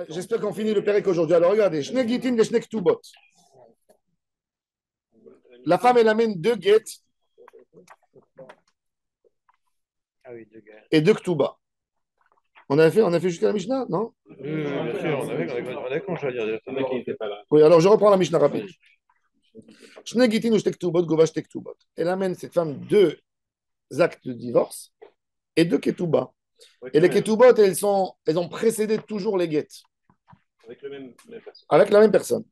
J'espère qu'on finit le Pérec aujourd'hui. Alors regardez, Shne Gitin et Shne Ktubot. La femme, elle amène deux guettes et deux Ktuba. On a fait jusqu'à la Mishnah, non? Bien sûr, on avait quand je veux dire. C'est vrai qu'il n'était pas là. Oui, alors je reprends la Mishnah rapide. Shne Gitin ou Shne Ktubot, Gova Shne Ktubot. Elle amène cette femme deux actes de divorce et deux Ketubah. Et les Ketubot, elles ont précédé toujours les guettes. Avec personne. Avec la même personne.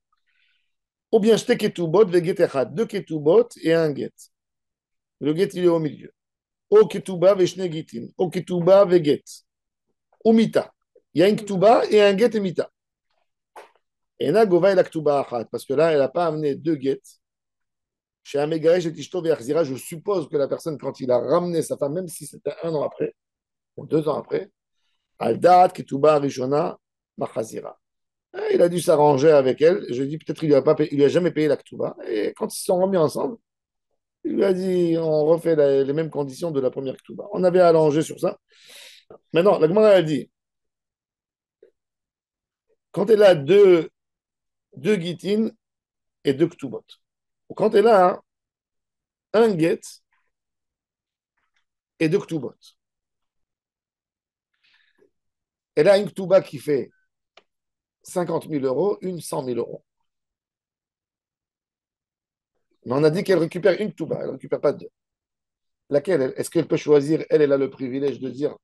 Ou bien Shte Ketubot, ve Get Echad. Deux Ketubot et un Get. Le Get, il est au milieu. O Ketuba ve Shne Gitin. O Ketuba ve Get. Ou Mita. Il y a une Ketuba et un Get et Mita. Et là, Gova et la Ketuba Achat. Parce que là, elle n'a pas amené deux Get. Chez Amegaesh et Tishto Ve'achzira, je suppose que la personne, quand il a ramené sa femme, même si c'était 1 an après, ou 2 ans après, Aldat, Ketuba, Rishona, Machazira. Il a dû s'arranger avec elle. Je dis peut-être qu'il ne lui a jamais payé la Ketuba. Et quand ils se sont remis ensemble, il lui a dit on refait les mêmes conditions de la première Ketuba. On avait allongé sur ça. Maintenant, la Gemara a dit quand elle a deux Gitin et deux Ktubot, ou quand elle a un Get et deux Ktubot, elle a une Ktuba qui fait 50 000 euros, une 100 000 euros. Mais on a dit qu'elle récupère une Ktuba, elle ne récupère pas deux. Laquelle? Est-ce qu'elle peut choisir? Elle a le privilège de dire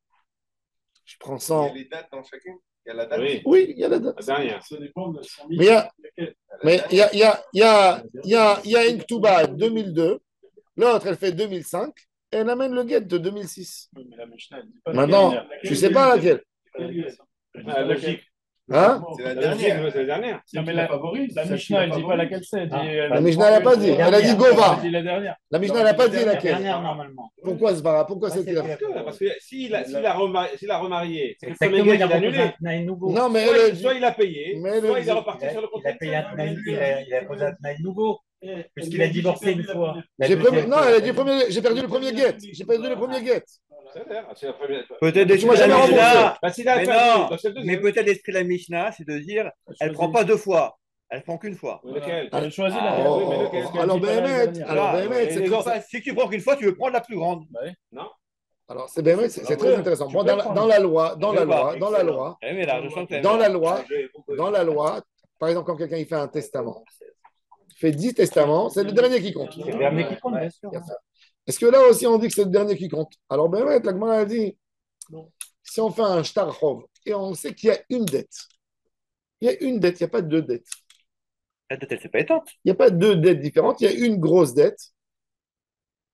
je prends 100. Il y a les dates dans chacune. Il y a la date. Oui, il y a la date. La dernière. Ça dépend de 100 000. Mais il y a une Ktuba 2002, l'autre elle fait 2005, et elle amène le guet de 2006. Mais la Mishnah, elle dit pas Maintenant, je ne sais pas laquelle. La Belgique. Hein? C'est la La Belgique, dernière. c'est la dernière. Non, mais la favorite. La Mishnah, elle dit pas laquelle c'est. Elle dit, La Mishnah, elle n'a pas dit. Elle a dit Gova. Elle dit la dernière. La Mishnah, elle n'a pas dit La laquelle. dernière, normalement. Pourquoi Svara? Pourquoi c'était la Parce que s'il a remarié, c'est que le Exactement, premier il gars, a il a annulé. proposé un Tnaï nouveau. Non, mais elle a dit. Soit il a payé, Mais elle soit a il est dit- reparti sur le Il a contrat. payé un Tnaï, il a posé un Tnaï nouveau. Puisqu'il a divorcé une fois. Non, elle a dit j'ai perdu le premier guet. J'ai perdu le premier guet. C'est la première. Peut-être Tu m'as l'esprit de jamais la remboursé. Mishnah. Bah, s'il a Mais perdu, non, donc c'est le mais deuxième. peut-être l'esprit de la Mishnah, c'est de dire, elle prend pas deux fois, elle prend qu'une fois. Lequel? Elle choisit Ah, la oui, mais lequel? Parce qu'elle Alors, dit pas la Béhémet, dernière. alors, Voilà. Béhémet, Et c'est les comme enfants, ça. si tu prends qu'une fois, tu veux prendre la plus grande. Non? Alors, c'est Béhémet, c'est très intéressant. Tu Bon, peux dans prendre. la loi, Eh, mais là, je sens que t'aimes dans bien. la loi, par exemple, quand quelqu'un il fait un testament, il fait 10 testaments, c'est le dernier qui compte. C'est le dernier qui compte, bien sûr. Est-ce que là aussi on dit que c'est le dernier qui compte? Alors, ben ouais, la Gemara a dit si on fait un shtarchov et on sait qu'il y a une dette, il y a une dette, il n'y a pas deux dettes. La tête, elle s'est pas éteinte. Il n'y a pas deux dettes différentes, il y a une grosse dette.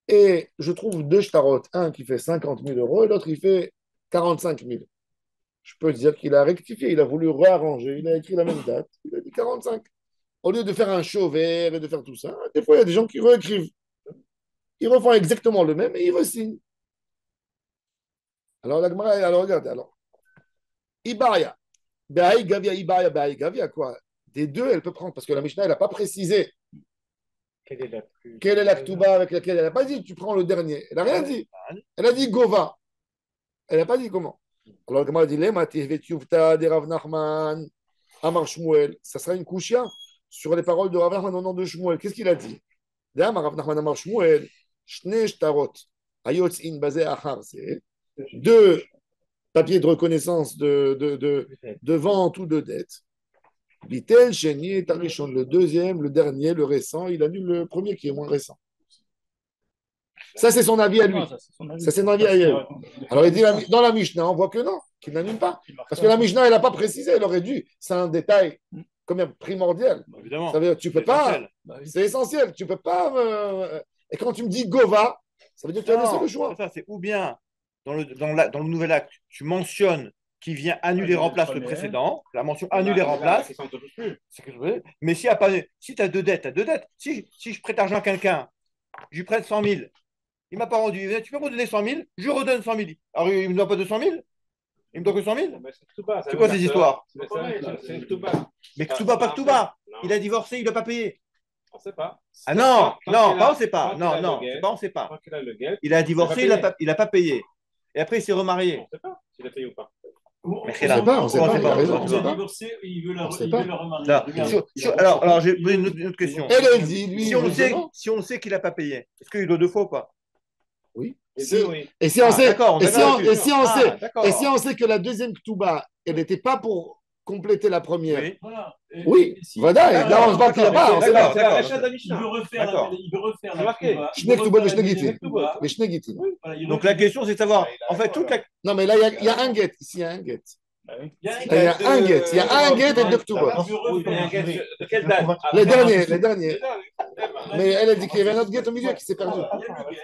Et je trouve deux shtarot, un qui fait 50 000 euros et l'autre il fait 45 000. Je peux dire qu'il a rectifié, il a voulu réarranger, il a écrit la même date, il a dit 45. Au lieu de faire un chaud vert et de faire tout ça, des fois il y a des gens qui réécrivent. Ils refont exactement le même et ils re-signent. Alors, la Gemara, alors regardez, alors. Ibaria. Be'aï Gavia, Ibaria, Be'aï Gavia, quoi. Des deux, elle peut prendre, parce que la Mishnah, elle n'a pas précisé Quelle est la plus. quelle est la Ktuba avec laquelle elle n'a pas dit tu prends le dernier. Elle n'a rien dit. Elle a dit Gova. Elle n'a pas dit comment. Alors, la Gemara dit Lema, Tivetiuvta, de Rav Nachman, Amar Shmuel. Ça sera une kouchia sur les paroles de Rav Nachman au nom de Shmuel. Qu'est-ce qu'il a dit? D'Amar Rav Nachman, Amar Shmuel, Shne Shtarot, Ayotz in Bazé Achar, c'est deux papiers de reconnaissance de vente ou de dette. Bitel, Chénier, Tarichon, le deuxième, le dernier, le récent, il annule le premier qui est moins récent. Ça, c'est son avis à lui. Non, ça, c'est son avis. Ça, c'est son avis à lui. Alors, il dit dans la Mishnah, on voit que non, qu'il n'annule pas. Parce que la Mishnah, elle n'a pas précisé, elle aurait dû. C'est un détail quand même primordial. Évidemment. Ça veut dire tu peux C'est pas. essentiel. C'est essentiel. Tu peux pas. Et quand tu me dis Gova, ça veut dire que tu as laissé Non, le choix. c'est ça, c'est ou bien dans le nouvel acte, tu mentionnes qui vient annuler remplace le précédent, la mention annuler remplace. Ça, on ne touche plus. C'est que je veux dire. Mais si tu as deux dettes, tu as deux dettes. Si je prête argent à quelqu'un, je lui prête 100 000, il ne m'a pas rendu. Tu peux me redonner 100 000, je lui redonne 100 000. Alors il ne me doit pas 200 000. Il me doit que 100 000. C'est quoi ces histoires? C'est une Ktuba. Mais que tout bas, pas que tout bas. Non. Il a divorcé, il ne doit pas payer. On ne sait pas. Ah non, Tant non, qu'il pas a- on sait pas. tant Non, qu'il a non, le guet, c'est pas on sait pas. tant qu'il a le guet, Il a divorcé, Il a pas il a pas payé. Et après, il s'est remarié. on ne sait pas s'il a payé ou pas. Mais On sait pas, on sait On pas, sait il a pas, raison, on on sait sait pas. pas. divorcé, il veut la On sait il pas. veut la remarier. Là, Regarde, alors, j'ai une autre question. Elle, elle dit, lui, Si on il sait, dit non. si on sait qu'il n'a pas payé, est-ce qu'il doit 2 fois ou pas? Oui. Les Si- deux, oui. Et si on Ah, sait, d'accord, et si on, d'accord. et si on Ah, sait, d'accord. et si on sait que la deuxième Ktuba, elle n'était pas pour compléter la première. Oui. voilà. Oui, Et si- voilà, et là on se voit qu'il n'y a pas, on sait D'accord, pas. C'est d'accord. Rachat Il d'Amishnah. veut refaire D'accord. la C'est marqué. Ktuba, il Shnek veut Ktubot, refaire les la Shnegitim. Ktuba. Les Shnegitim. Voilà, il Donc refait- la question, c'est de savoir, Il a en fait, raison, toute la. Non, mais là, il y a un get. Ici, il y a un get. Il y a un Il y a un get. Il y a un get et deux Ktubot. Il veut refaire. De quelle date? Les derniers, les derniers. Il Mais elle a dit qu'il y avait un autre get au milieu qui s'est perdu. y a le get.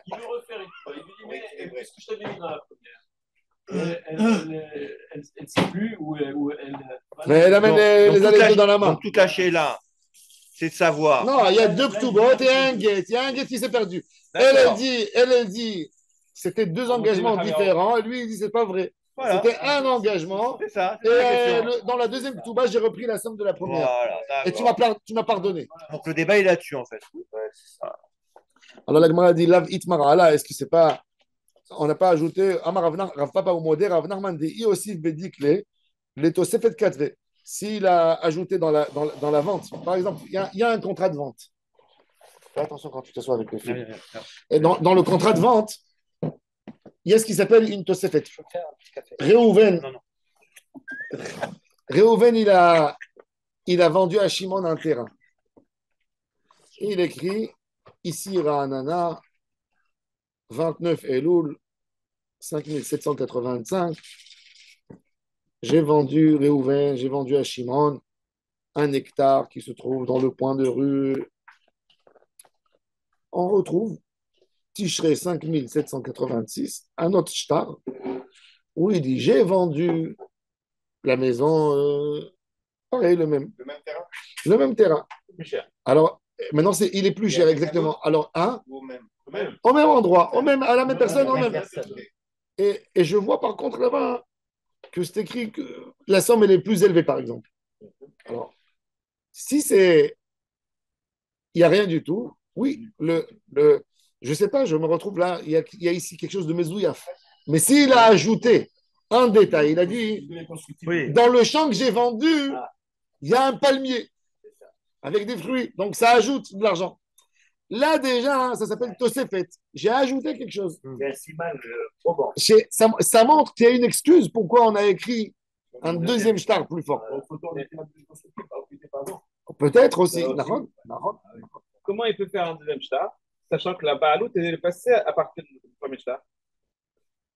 Il veut refaire une Ktuba. Il lui dit, mais qu'est-ce que je t'avais mis dans la première? Elle ne sait plus où elle. Mais elle amène Donc, les toute allées la- dans la main. Donc toute la là, c'est de savoir. Non, il y a deux Ktubot et un get. Il y a un get qui s'est perdu. Elle dit, c'était deux engagements différents. Et lui, il dit, c'est pas vrai. Voilà. C'était un engagement. C'est ça. Et C'est la question. dans la deuxième Ktuba, j'ai repris la somme de la première. Voilà, Et d'accord. tu m'as pardonné. Donc le débat est là-dessus, en fait. Ouais, c'est ça. Alors la Gemara dit, Lav itmara là, est-ce que c'est pas. On n'a pas ajouté Amar Rav Papa ou Modé, Rav Nachman dit I aussi Bedikle, les Tosefet Katve. S'il a ajouté dans la vente, par exemple, il y a un contrat de vente. Fais attention quand tu t'assois avec les filles. Et dans le contrat de vente, il y a ce qui s'appelle une Tosefet. Réhouven, Non, non. Réhouven, il a vendu à Shimon un terrain. Et il écrit ici Ra'anana, 29 Elul, 5785. J'ai vendu Réhouven, j'ai vendu à Shimon un hectare qui se trouve dans le coin de rue. On retrouve Tishrei 5786, un autre shtar, où il dit j'ai vendu la maison, pareil, le même terrain. le même terrain. Plus cher. Alors, maintenant, il est plus cher, exactement. Alors, Ou au même. au même endroit, à la même personne, au même. personne. Et je vois par contre là-bas que c'est écrit que la somme elle est plus élevée, par exemple. Alors, si c'est. Il n'y a rien du tout, oui, je ne sais pas, je me retrouve là, il y a ici quelque chose de mezouillaf. Mais s'il a ajouté un détail, il a dit Oui. dans le champ que j'ai vendu, il y a un palmier avec des fruits, donc ça ajoute de l'argent. Là déjà, hein, ça s'appelle Tosefet. J'ai ajouté quelque chose. C'est un siman probant. Ça montre qu'il y a une excuse pourquoi on a écrit un deuxième shtar plus fort. Peut-être aussi. Nahon. Comment il peut faire un deuxième shtar, sachant que la Baalout est passée à partir du premier shtar?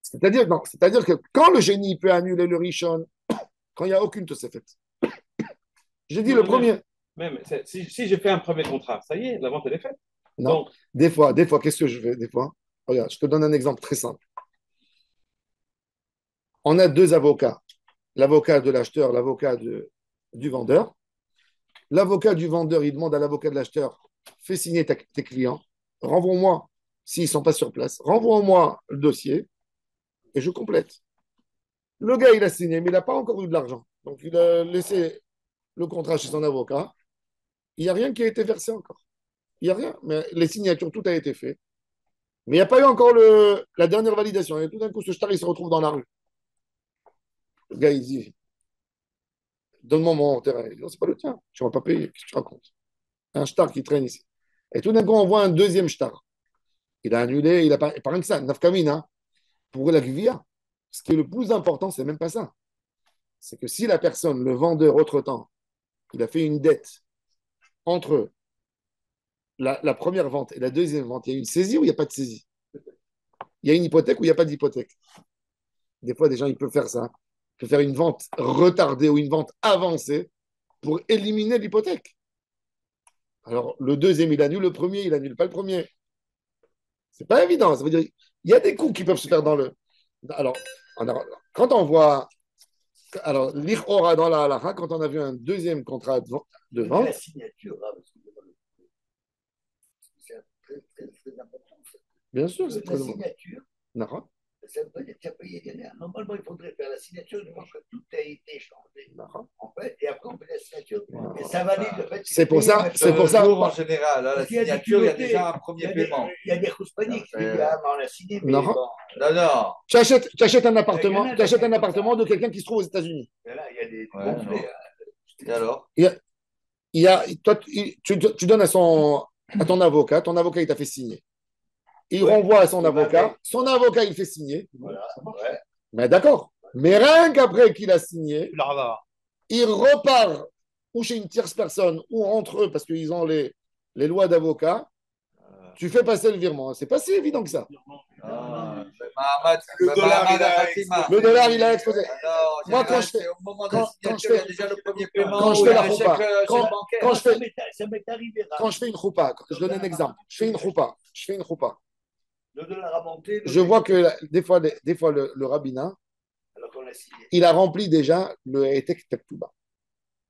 C'est-à-dire que quand le génie peut annuler le Rishon, quand il n'y a aucune Tosefet. J'ai dit le premier. Même si j'ai fait un premier contrat, ça y est, la vente elle est faite. Non. Donc, Des fois, qu'est-ce que je fais? Des fois, regarde, je te donne un exemple très simple. On a deux avocats. L'avocat de l'acheteur, l'avocat du vendeur. L'avocat du vendeur, il demande à l'avocat de l'acheteur, fais signer tes clients, renvoie-moi, s'ils ne sont pas sur place, renvoie-moi le dossier et je complète. Le gars, il a signé, mais il n'a pas encore eu de l'argent. Donc, il a laissé le contrat chez son avocat. Il n'y a rien qui a été versé encore. Il n'y a rien. Mais les signatures, tout a été fait. Mais il n'y a pas eu encore la dernière validation. Et tout d'un coup, ce shtar, il se retrouve dans la rue. Le gars, il dit, donne-moi mon terrain. Il dit, non, c'est pas le tien. Tu ne vas pas payer. Qu'est-ce que tu racontes? Un shtar qui traîne ici. Et tout d'un coup, on voit un deuxième shtar. Il a annulé, il a pas rien que ça, nafkamina. Hein. Pour la gvia, ce qui est le plus important, c'est même pas ça. C'est que si la personne, le vendeur, autre-temps, il a fait une dette entre la première vente et la deuxième vente, il y a une saisie ou il n'y a pas de saisie? Il y a une hypothèque ou il n'y a pas d'hypothèque? Des fois, des gens, ils peuvent faire ça. Ils peuvent faire une vente retardée ou une vente avancée pour éliminer l'hypothèque. Alors, le deuxième, il annule le premier, il annule pas le premier. C'est pas évident. Ça veut dire il y a des coups qui peuvent se faire dans le. Alors, quand on voit. Alors, l'Ichora dans la halakha, quand on a vu un deuxième contrat de vente. La signature, là, parce que c'est très important. Bien sûr, c'est La très important. signature, Nahon. ça veut pas dire que tu as payé derrière. Normalement, il faudrait faire la signature du moment que tout a été changé. En fait, et après, on fait la signature. Et ça valide le fait que C'est pour ça. Sur le jour, en général, à la Parce qu'il y a des signature, il y a culotés, déjà un premier paiement. Il y a des rouspaniques qui disent ah, mais on a signé, mais Non. bon. Non. Tu achètes un appartement de quelqu'un qui se trouve aux États-Unis. Mais là, il y a des Ouais, gonflés. Et alors? Tu donnes à ton avocat il t'a fait signer. Il renvoie à son avocat il fait signer. Voilà. Ouais. Mais d'accord. Mais rien qu'après qu'il a signé, Là. il repart ou chez une tierce personne ou entre eux parce qu'ils ont les lois d'avocat. Tu fais passer le virement. C'est pas si évident que ça. Le dollar, il a explosé. Moi, quand je fais déjà le premier paiement, quand je fais la roupa, Ça m'est arrivé. quand je fais une roupa, je donne un exemple. Je fais une roupa. Le dollar a monté. Je vois que des fois le rabbinat, Alors qu'on a signé. il a rempli déjà le Etek Taktuba.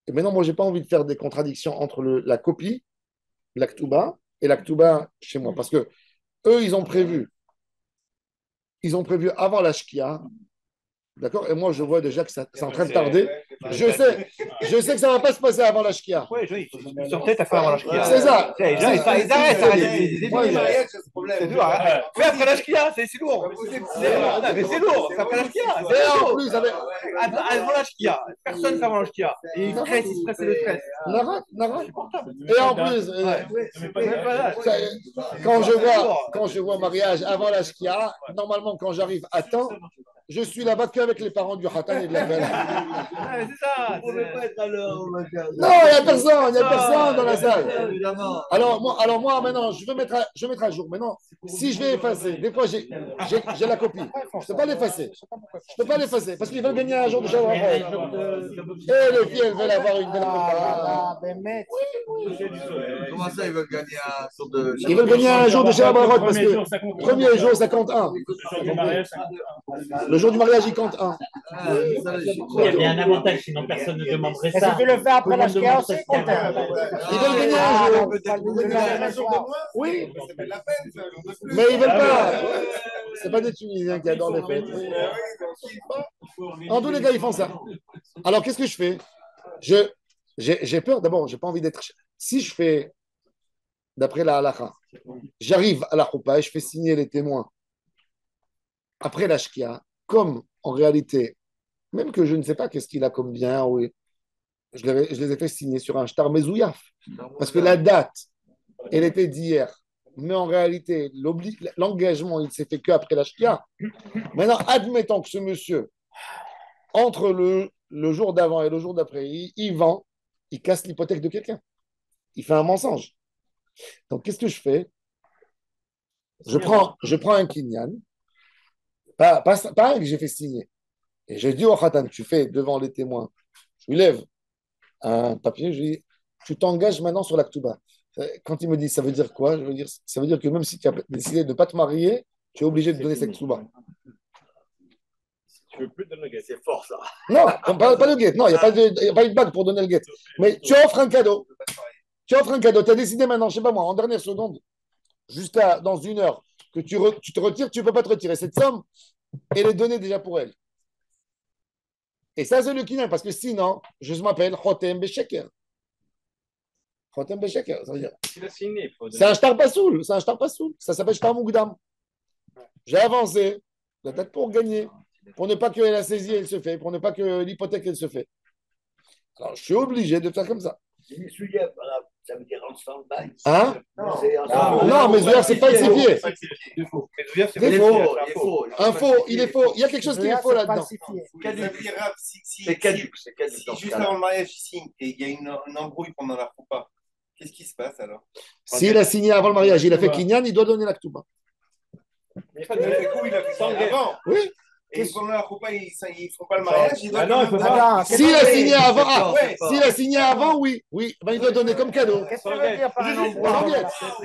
Et maintenant, moi, j'ai pas envie de faire des contradictions entre la copie, l'Aktuba, et l'Aktuba chez moi. Parce que eux, ils ont prévu avant la Shkia. D'accord? Et moi, je vois déjà que c'est en train de tarder. Je sais que ça ne va pas se passer avant la Shkia. Oui, sur tête à faire avant la Shkia. C'est ça. Ils arrêtent. C'est dur. Fais après la Shkia, c'est lourd. Mais c'est lourd. Après la Shkia. Et en plus, Avant la Shkia. Personne ne fait avant la Shkia. Et il stresse et le stress. Nara. Et en plus, quand je vois mariage avant la Shkia, normalement, quand j'arrive à temps, je suis là-bas qu'avec les parents du Khatan et de la belle. C'est ça. On ne peut pas être à l'heure. Non, il n'y a personne dans la salle. Alors moi, maintenant, je vais mettre à jour. Maintenant, si je vais effacer, des fois, j'ai la copie. Je ne peux pas l'effacer. Parce qu'ils veulent gagner un jour de Shabbat. Et les filles, elles veulent avoir une belle Comment ça, ils veulent gagner un jour de... Ils veulent gagner un jour de Shabbat parce que le premier jour, ça compte un. Le jour du mariage, il compte un. Il y a bien un avantage, sinon personne ne demanderait Et ça. si tu le fais après la Shkia aussi, compte. Ils veulent gagner un jour. Oui, mais ils veulent pas. C'est pas des Tunisiens qui adorent les fêtes. En tous les cas, ils font ça. Alors, qu'est-ce que je fais? J'ai peur. D'abord, j'ai pas envie d'être. Si je fais, d'après la halakha, j'arrive à la choupa et je fais signer les témoins. Après la shkia, comme en réalité, même que je ne sais pas qu'est-ce qu'il a comme bien, oui, je les ai fait signer sur un shtar mezouyaf. Parce que la date, elle était d'hier. Mais en réalité, l'engagement, il s'est fait qu'après la shkia. Maintenant, admettons que ce monsieur, entre le jour d'avant et le jour d'après, il vend, il casse l'hypothèque de quelqu'un. Il fait un mensonge. Donc, qu'est-ce que je fais? Je prends un kinyan, pas un que j'ai fait signer. Et je dis au Khatan, tu fais devant les témoins, je lui lève un papier, je lui dis, tu t'engages maintenant sur l'Aktuba. Quand il me dit, ça veut dire quoi? Ça veut dire que même si tu as décidé de ne pas te marier, tu es obligé de donner cette Aktuba. Tu veux plus donner le guet. C'est fort, ça. Non, pas le guet. Non, il n'y a pas de bague pour donner le guet. Mais tu offres un cadeau. Tu as décidé maintenant, je ne sais pas moi, en dernière seconde, jusqu'à dans 1 heure, que tu te retires, tu ne peux pas te retirer. Cette somme, elle est donnée déjà pour elle. Et ça, c'est le kinyan, parce que sinon, je m'appelle Chotem Besheker. Chotem Besheker, ça veut dire. Il a signé. Il faut C'est un shtar pasoul. Ça s'appelle shtar moukdam. J'ai avancé, peut-être pour gagner, pour ne pas que la saisie, elle se fait, pour ne pas que l'hypothèque, elle se fait. Alors, je suis obligé de faire comme ça. Ça veut dire en stand-by. Hein? Non, mais Zouer, c'est falsifié. Il est faux. Il est faux. Il y a quelque chose qui est faux là-dedans. C'est caduc. Si juste avant le mariage, il signe et il y a une embrouille pendant la roupa, qu'est-ce qui se passe alors? S'il a signé avant le mariage, il a fait kinyan, il doit donner l'Aktuba. Il a fait ça avant. Oui. Et pendant la roupa, ils ne font pas le mariage. non, il faut pas. S'il a signé avant, oui. Ben, il doit donner comme cadeau. Qu'est-ce que ça veut dire par un embrouille? Il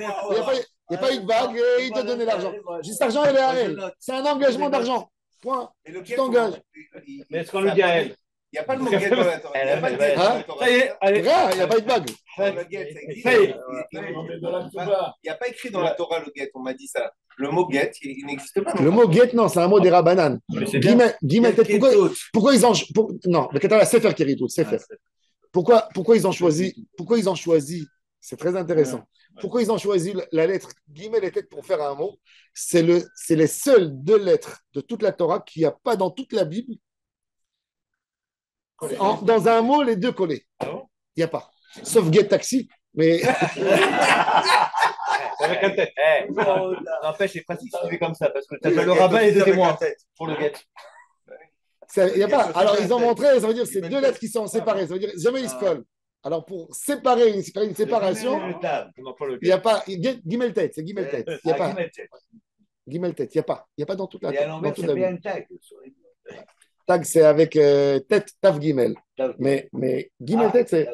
n'y a pas eu de bague et il doit donner l'argent. Juste l'argent, elle est à elle. C'est un engagement d'argent. Point. Tu t'engages. Mais est-ce qu'on lui dit à elle? Il n'y a pas le mot guet dans la Torah. Il n'y a pas de guet dans la Torah. Ça y est, allez. Regarde, il n'y a pas eu de bague. Le guet, ça Ça y est. existe. Il n'y a pas écrit dans la Torah le guet, on m'a dit ça. Le mot guet, il n'existe pas. Le mot guet, non, c'est un mot des rabbanan. Pourquoi ils ont. Non, le Qatar, c'est faire Kiritout, c'est faire. Pourquoi ils ont choisi C'est très intéressant. Pourquoi ils ont choisi la lettre Gimel et Tet pour faire un mot? C'est les seules deux lettres de toute la Torah qu'il n'y a pas dans toute la Bible. Dans un mot, les deux collés. Il n'y a pas. Sauf get taxi. Mais Avec un tête. N'empêche, c'est pratique si tu fais comme ça, parce que tu as le rabbin et deux témoins pour le get. il y a pas. Alors, ils ont montré, ça veut dire que c'est deux lettres qui sont séparées. Ça veut dire jamais ils se collent. Alors, pour séparer une séparation, il n'y a pas. Gimel Tet, c'est Gimel Tet. Il n'y a pas. Gimel Tet, il n'y a pas. Il n'y a pas dans toute la Bible. Tag, c'est avec Tet, Tav Gimel. Mais Gimel Tet, c'est.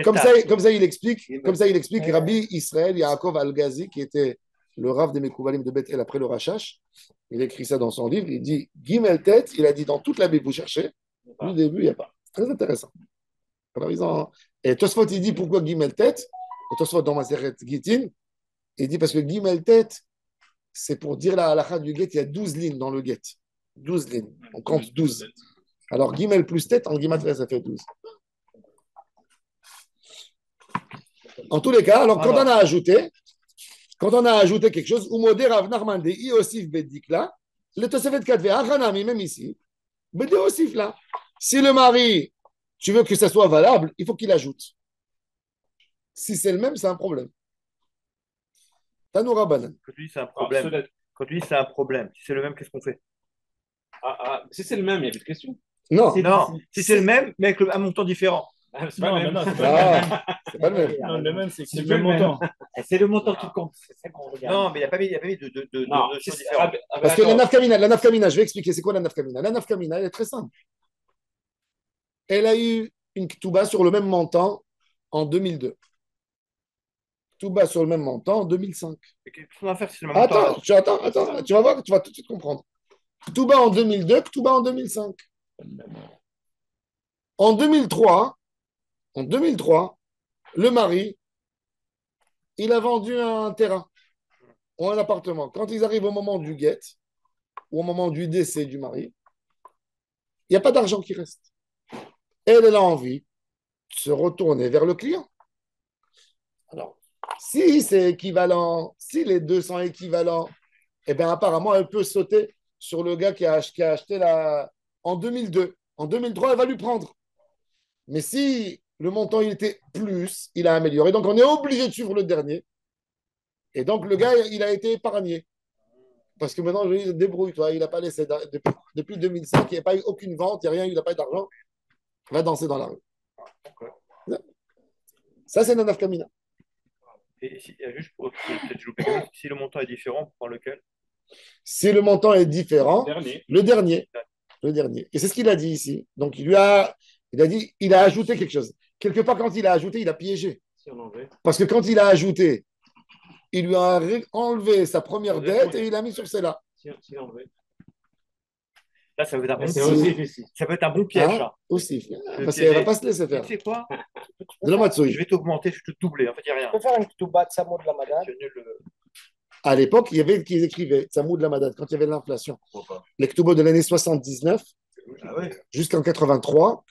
Comme ça, il explique Rabbi Israël Yaakov Al-Ghazi, qui était le Rav des Mekouvalim de Beth El après le Rachash. Il écrit ça dans son livre. Il dit Gimel Tet, il a dit dans toute la Bible, vous cherchez. Du début, il n'y a pas. C'est très intéressant. Alors, et Tosfot, il dit pourquoi Gimel Tet. Tosfot dans Maseret Gitin, il dit parce que Gimel Tet, c'est pour dire la halakha du get, il y a 12 lignes dans le get. 12 lignes. On compte 12. Alors, Gimel plus Tet, en Gimatria, ça fait 12. En tous les cas, alors quand on a ajouté quelque chose, Umodé Rav Nachman de Iosif Bedikla, le Tosefet Kadve Achanami, même ici, Bedé Osif là. Si le mari, tu veux que ça soit valable, il faut qu'il ajoute. Si c'est le même, c'est un problème. Tanoura Banan. Quand tu dis c'est un problème, si c'est le même, qu'est-ce qu'on fait? Si c'est le même, il n'y a plus de question. Non, si c'est le même, mais avec un montant différent. C'est pas le même. C'est pas le même. Non, le même, c'est le même montant. C'est le montant qui compte. C'est ça qu'on regarde. Non, mais il n'y a pas mis de choses différentes. Parce que la nafkamina, je vais expliquer c'est quoi la nafkamina. La nafkamina, elle est très simple. Elle a eu une ketouba sur le même montant en 2002. Ketouba sur le même montant en 2005. Qu'est-ce qu'on va faire si c'est le même montant? Attends, tu vas voir, tu vas tout de suite comprendre. Ketouba en 2002, ketouba en 2005. En 2003, le mari, il a vendu un terrain ou un appartement. Quand ils arrivent au moment du guet ou au moment du décès du mari, il n'y a pas d'argent qui reste. Elle a envie de se retourner vers le client. Alors, si c'est équivalent, si les deux sont équivalents, eh bien apparemment, elle peut sauter sur le gars qui a acheté en 2002. En 2003, elle va lui prendre. Mais si le montant il était plus, il a amélioré. Donc, on est obligé de suivre le dernier. Et donc, le gars, il a été épargné. Parce que maintenant, je dis, débrouille-toi. Il n'a pas laissé. Depuis 2005, il n'y a pas eu aucune vente, il n'y a rien, il n'a pas eu d'argent. Il va danser dans la rue. Ça, c'est Nanaf Kamina. Et juste pour si le montant est différent, on prend lequel? Si le montant est différent, le dernier. Et c'est ce qu'il a dit ici. Donc, il a dit, il a ajouté quelque chose. Quelque part, quand il a ajouté, il a piégé. Parce que quand il a ajouté, il lui a enlevé sa première dette et il a mis sur celle-là. Là, ça veut être un bon piège. Ça peut être un bon piège. Aussi. Parce qu'elle ne va pas se laisser faire. Tu sais quoi? De la matsouille. Je vais t'augmenter, je vais te doubler. En fait, il n'y a rien. Tu peux faire une ketouba de Samo de la Madad. À l'époque, il y avait qui écrivaient Samou de la Madad quand il y avait l'inflation. Les ketubot de l'année 79 jusqu'en 83,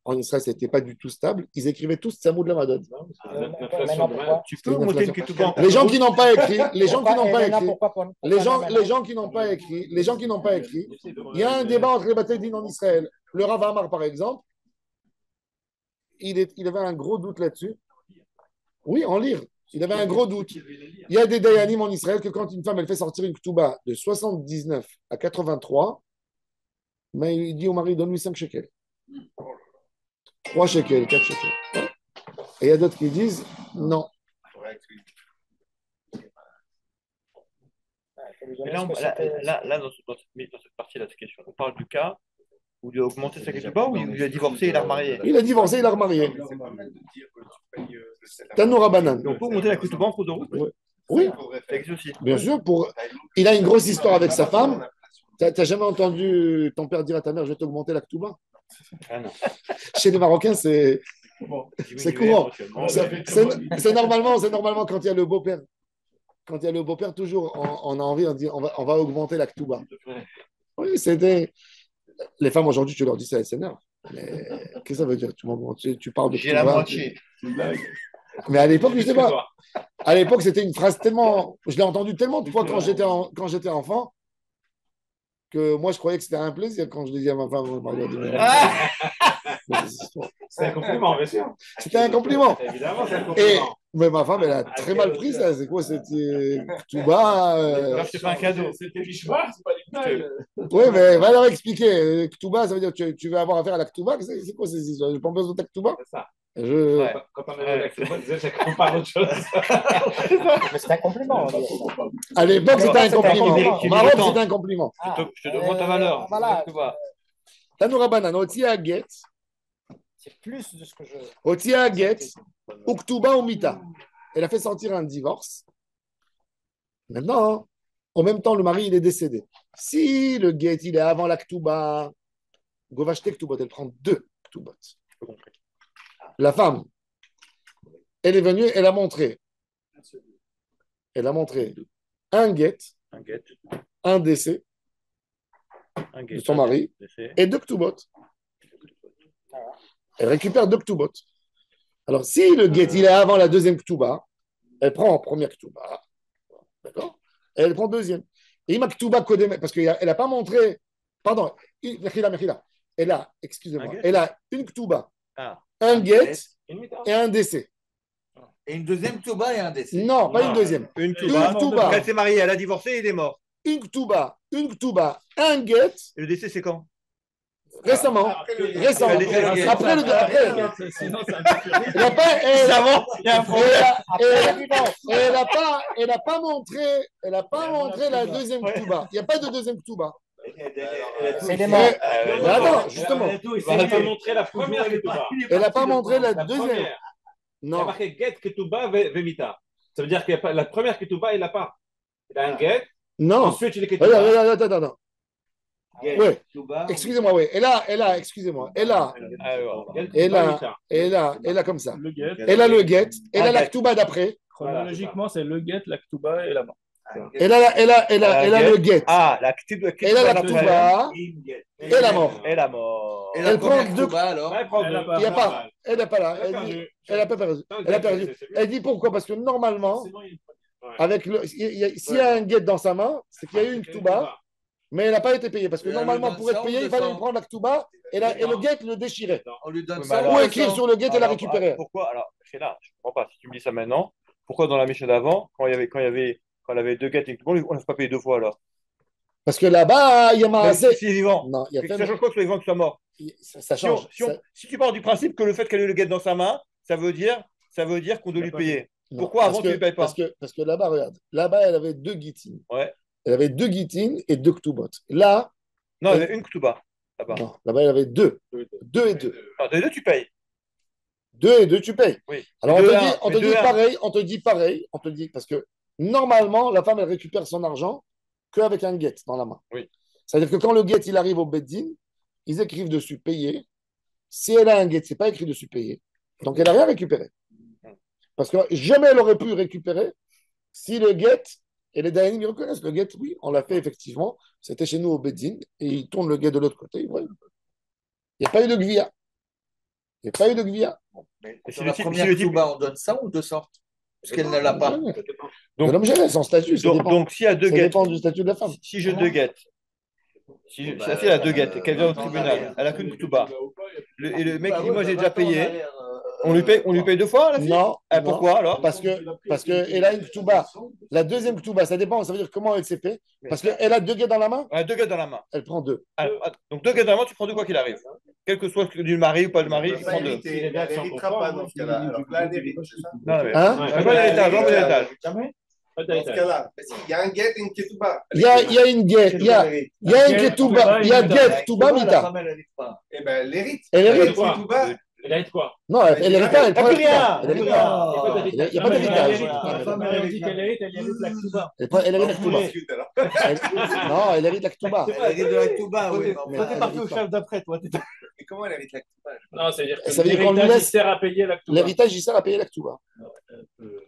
en Israël, ce n'était pas du tout stable, ils écrivaient tous Samou de la Madad. Tu peux monter une ketouba. Les gens qui n'ont pas écrit, les gens qui n'ont pas écrit, il y a un débat entre les Bate-Din en Israël. Le Rav Amar, par exemple, il avait un gros doute là-dessus. Oui, en lire. Il avait un gros doute. Il y a des dayanim en Israël que quand une femme elle fait sortir une ketouba de 79 à 83, mais il dit au mari, donne-lui 5 shekels. 3 shekels, 4 shekels. Et il y a d'autres qui disent non. Là, dans cette partie-là de question, on parle du cas où il a augmenté sa ketouba ou il a divorcé et il a remarié? Il a divorcé, il a remarié. Tanoura Banan. On peut augmenter la ketouba en cours de route? Oui, bien sûr. Il a une grosse histoire avec sa femme. T'as jamais entendu ton père dire à ta mère, je vais t'augmenter la ketouba? Chez les Marocains, c'est courant. C'est normalement quand il y a le beau-père. Quand il y a le beau-père, toujours, on a envie de dire, on va augmenter la ketouba. Oui, c'était... Les femmes, aujourd'hui, tu leur dis ça, elles s'énervent. Mais qu'est-ce que ça veut dire? Tu parles de j'ai la moitié. Mais à l'époque, je sais pas. Excuse-moi. À l'époque, c'était une phrase tellement. Je l'ai entendue tellement de fois quand j'étais enfant que moi, je croyais que c'était un plaisir quand je l'ai dit à ma femme. C'est un compliment, bien sûr. C'était un compliment. Évidemment, c'est un Et, compliment. mais ma femme, elle a très mal pris ça. C'est quoi? C'était tout bas. Alors, je te fais un cadeau. C'était l'Ishma, c'est pas l'Iknaï. Oui, mais va leur expliquer. Ktuba, ça veut dire que tu veux avoir affaire à la Ktuba. C'est quoi ces histoires? J'ai pas besoin de ta Ktuba. C'est ça. Je... Quand on est avec le on parle autre chose. Mais c'est un compliment. À l'époque, c'était un compliment. compliment. Au Maroc, c'était un compliment. Je te demande ta valeur. Voilà. Tu vois. Tanoura Banan, Otia Get, C'est plus de ce que je. Otia Get, Uktuba ou Mita. Elle a fait sortir un divorce. Maintenant, en même temps, le mari, il est décédé. Si le Get, il est avant la Ktuba, Govashte Ktubot, elle prend 2 Ktubot. La femme, elle est venue, elle a montré un Get, un décès de son mari et 2 Ktubot. Elle récupère 2 Ktubot. Alors, si le Get, il est avant la deuxième Ktuba, elle prend en première Ktuba. D'accord? Et elle prend deuxième. Et ima Ktuba Kodem, parce qu'elle n'a pas montré. Pardon, Mechila. Elle a, excusez-moi, elle a une Ktuba, un Get et un décès. Et une deuxième Touba et un décès. Non, pas une deuxième. Une Ktuba. Quand elle s'est mariée, elle a divorcé, il est mort. Une Ktuba, un Get, Et le décès, c'est quand? récemment. Après le Après le Sinon, c'est un peu plus. Elle n'a pas, Il y a un problème. elle a pas montré la deuxième Ktuba. Il n'y a pas de deuxième Ktuba. C'est des morts. Mais attends, justement. Elle n'a pas montré la première Ketouba. Elle n'a pas montré la La deuxième. première. Il y a Non. marqué Get Ketouba Vemita. Ça veut dire que la première Ketouba, il n'a pas. Il a un Get. Non. Ensuite, il est Ketouba. Attends. Oui. Excusez-moi, oui. Excusez-moi. Elle a comme ça. Le get. Elle a le Get, elle a la Ktuba d'après. Chronologiquement, c'est le get, la Ktuba et la mort. Elle a le Get. Ah, la Ktuba. Elle a la Ktuba et la mort. Et la mort. Et Elle la prend première deux- Touba alors. Il n'y a pas. Elle n'a pas là. Elle n'a pas perdu. Elle a perdu. Elle dit pourquoi? Parce que normalement, avec s'il y a un Get dans sa main, c'est qu'il y a eu une Ktuba, mais elle n'a pas été payée. Parce que Et normalement, elle pour être donne payé, ça il ou fallait 200? lui prendre la Ktuba et le Get le déchirait. On lui donne Oui, ça. mais Ou alors- écrire sur le Get et la récupérer. Pourquoi? Alors, Sheila, je ne comprends pas. Si tu me dis ça maintenant, pourquoi dans la Mishnah d'avant, quand elle avait 2 guettes et que on ne l'a pas payé 2 fois alors? Parce que là-bas, il y a Même assez. si c'est vivant. Non, il y a Ça change quoi que soit vivant que soit mort? Ça change. Si tu pars du principe que le fait qu'elle ait le guette dans sa main, ça veut dire qu'on doit lui payer. Non, Pourquoi avant tu ne lui payes pas? Parce que là-bas, regarde. Là-bas, elle avait 2 guitines. Ouais. Elle avait 2 guitines et 2 ktubot. Là, Non, il y avait une Ktuba. Là-bas. non, là-bas, elle avait 2. 2 et 2. Non, des deux, tu payes. 2 et 2, tu payes. Oui. Alors, Mais on te deux, dit un. pareil, parce que normalement, la femme, elle récupère son argent qu'avec un get dans la main. Oui. C'est-à-dire que quand le get, il arrive au beddin, ils écrivent dessus payer. Si elle a un get, c'est pas écrit dessus payer. Donc, elle n'a rien récupéré. Parce que jamais elle aurait pu récupérer si le get, et les Dayanim, ils reconnaissent le get, oui, on l'a fait effectivement. C'était chez nous au beddin, et ils tournent le get de l'autre côté. Ouais. Il n'y a pas eu de gvia. Il n'y a pas eu de gvia. Mais Et sur si la le type- première si le type- Touba, on donne ça ou 200? Parce qu'elle ne l'a pas. Donc, l'homme géré son statut. Ça dépend, Donc, s'il y a 2 ça guettes, dépend du statut de la femme. si j'ai 2 guettes, si elle a 2 guettes et qu'elle vient au tribunal, elle a qu'une Ktuba, et le mec dit moi j'ai déjà payé, on lui paye 2 fois la fille? Non, non. Pourquoi alors? Parce que elle a une Ktuba. La deuxième Ktuba, ça dépend, ça veut dire comment elle s'est fait. Parce qu'elle a 2 guettes dans la main, Elle a 2 guettes dans la main. elle prend 2. Donc 2 guettes dans la main, tu prends 2 quoi qu'il arrive. Quel que soit du mari ou pas le mari, tu prends 2. Elle n'héritera pas dans ce cas-là. Alors que là, elle hérite, c'est ça? Non, mais. Hein? Un bon héritage, un bon héritage. Pas Dans ce cas-là, il y a un get et une ketouba. Il y a une guette, il y a une Ketouba, il y a guette, Ktuba, Mita. Eh ben, elle hérite. Elle hérite. La ketouba, Elle a été quoi? Non, elle hérite pas, elle prend plus la Ktuba. rien. Elle hérite pas. Il n'y a pas d'héritage. La femme, elle dit qu'elle hérite, elle hérite la Ktuba. Elle hérite la Ktuba. discute alors. Non, elle hérite la Ktuba. Elle hérite de la Touba, oui. Mais Toi, t'es elle parti hérite au pas. chef d'après, toi. Et comment elle hérite la ketouba? Non, c'est-à-dire que Ça veut dire qu'on lui l'héritage, il laisse- sert à payer la Ktuba. L'héritage, il sert à payer la Ktuba.